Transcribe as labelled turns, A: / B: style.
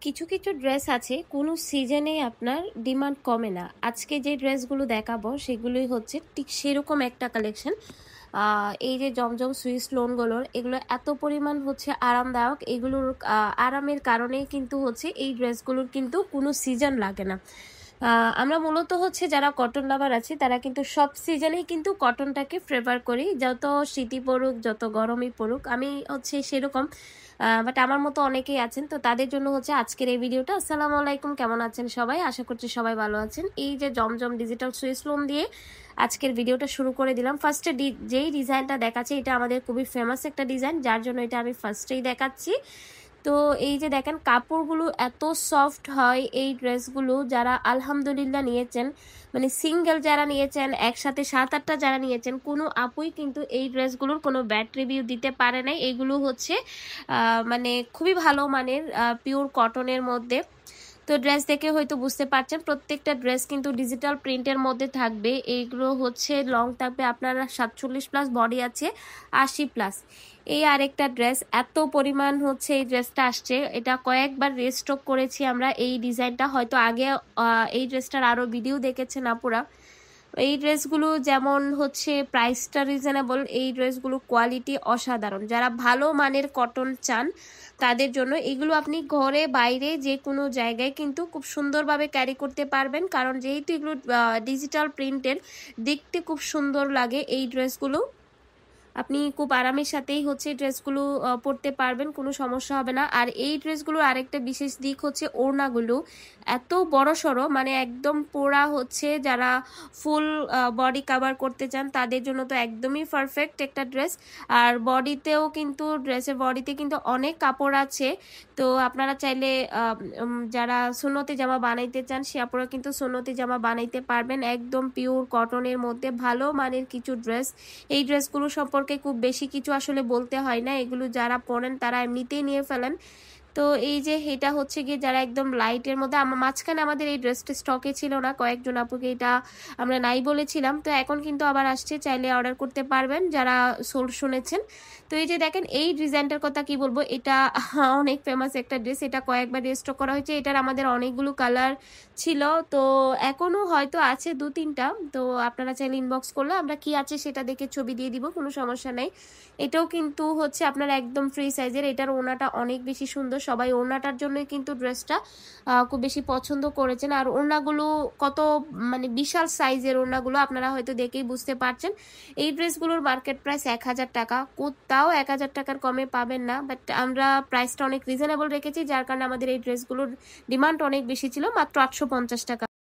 A: কিছু কিছু ড্রেস আছে কোনো সিজনে আপনার ডিমান্ড কমে না। আজকে যে ড্রেসগুলো দেখাবো সেগুলোই হচ্ছে ঠিক সেরকম একটা কালেকশন। এই যে জমজম সুইস লোনগুলোর এগুলো এত পরিমাণ হচ্ছে আরামদায়ক, এগুলোর আরামের কারণেই কিন্তু হচ্ছে এই ড্রেসগুলোর কিন্তু কোনো সিজন লাগে না। আমরা মূলত হচ্ছে যারা কটন লাভার আছি তারা কিন্তু সব সিজনেই কিন্তু কটনটাকে ফেভার করি, যত শীতই পড়ুক যত গরমই পড়ুক। আমি হচ্ছে সেরকম, বাট আমার মতো অনেকেই আছেন, তো তাদের জন্য হচ্ছে আজকের এই ভিডিওটা। আসসালামু আলাইকুম, কেমন আছেন সবাই? আশা করছি সবাই ভালো আছেন। এই যে জমজম ডিজিটাল সুইস লোন দিয়ে আজকের ভিডিওটা শুরু করে দিলাম। ফার্স্টে যেই ডিজাইনটা দেখাচ্ছে এটা আমাদের খুবই ফেমাস একটা ডিজাইন, যার জন্য এটা আমি ফার্স্টেই দেখাচ্ছি। তো এই যে দেখেন কাপড়গুলো এত সফট হয় এই ড্রেসগুলো, যারা আলহামদুলিল্লাহ নিয়েছেন, মানে সিঙ্গেল যারা নিয়েছেন, একসাথে 7-8টা যারা নিয়েছেন, কোনো আপুই কিন্তু এই ড্রেসগুলোর কোনো ব্যাড রিভিউ দিতে পারে নাই। এগুলো হচ্ছে মানে খুবই ভালো মানের পিওর কটনের মধ্যে। তো ড্রেস দেখে হয়তো বুঝতে পারছেন প্রত্যেকটা ড্রেস কিন্তু ডিজিটাল প্রিন্টের মধ্যে থাকবে। এইগুলো হচ্ছে লং থাকবে আপনারা 47+, বডি আছে 80+। এই আরেকটা ড্রেস এত পরিমাণ হচ্ছে এই ড্রেসটা আসছে, এটা কয়েকবার রিস্টক করেছি আমরা। এই ডিজাইনটা হয়তো আগে এই ড্রেসটার আরও ভিডিও দেখেছেন আপুরা। এই ড্রেসগুলো যেমন হচ্ছে প্রাইসটা রিজনেবল, এই ড্রেসগুলো কোয়ালিটি অসাধারণ। যারা ভালো মানের কটন চান তাদের জন্য এগুলো আপনি ঘরে বাইরে যে কোনো জায়গায় কিন্তু খুব সুন্দরভাবে ক্যারি করতে পারবেন, কারণ যেহেতু এগুলো ডিজিটাল প্রিন্টের, দেখতে খুব সুন্দর লাগে এই ড্রেসগুলো। আপনি খুব আরামের সাথেই হচ্ছে ড্রেসগুলো পরতে পারবেন, কোনো সমস্যা হবে না। আর এই ড্রেসগুলোর আরেকটা বিশেষ দিক হচ্ছে ওড়নাগুলো এত বড় সড়ো, মানে একদম পোড়া হচ্ছে, যারা ফুল বডি কাভার করতে চান তাদের জন্য তো একদমই পারফেক্ট একটা ড্রেস। আর বডিতেও কিন্তু ড্রেসের বডিতে কিন্তু অনেক কাপড় আছে, তো আপনারা চাইলে যারা সুন্নতি জামা বানাইতে চান সে আপনারা কিন্তু সুন্নতি জামা বানাইতে পারবেন একদম পিওর কটনের মধ্যে। ভালো মানের কিছু ড্রেস, এই ড্রেসগুলো সম্পর্কে খুব বেশি কিছু আসলে বলতে হয় না, এগুলো যারা পরেন তারা এমনিতেই নিয়ে ফেলেন। তো এই যে এটা হচ্ছে গিয়ে যারা একদম লাইটের মধ্যে, মাঝখানে আমাদের এই ড্রেসটা স্টকে ছিল না, কয়েকজন আপুকে এটা আমরা নাই বলেছিলাম, তো এখন কিন্তু আবার আসছে, চাইলে অর্ডার করতে পারবেন যারা শুনেছেন। তো এই যে দেখেন এই ডিজাইনটার কথা কি বলবো, এটা অনেক ফেমাস একটা ড্রেস, এটা কয়েকবার রিস্টক করা হয়েছে। এটার আমাদের অনেকগুলো কালার ছিল, তো এখনো হয়তো আছে 2-3টা, তো আপনারা চাইলে ইনবক্স করলে আমরা কি আছে সেটা দেখে ছবি দিয়ে দিব, কোনো সমস্যা নেই। এটাও কিন্তু হচ্ছে আপনার একদম ফ্রি সাইজের, এটার ওড়নাটা অনেক বেশি সুন্দর, সবাই ওড়নাটার জন্যই কিন্তু ড্রেসটা খুব বেশি পছন্দ করেছেন। আর ওড়নাগুলো কত মানে বিশাল সাইজের ওড়নাগুলো, আপনারা হয়তো দেখেই বুঝতে পারছেন। এই ড্রেসগুলোর মার্কেট প্রাইস 1000 টাকা, কোথাও 1000 টাকার কমে পাবেন না, বাট আমরা প্রাইসটা অনেক রিজনেবল রেখেছি, যার কারণে আমাদের এই ড্রেসগুলোর ডিমান্ড অনেক বেশি ছিল, মাত্র 850 টাকা।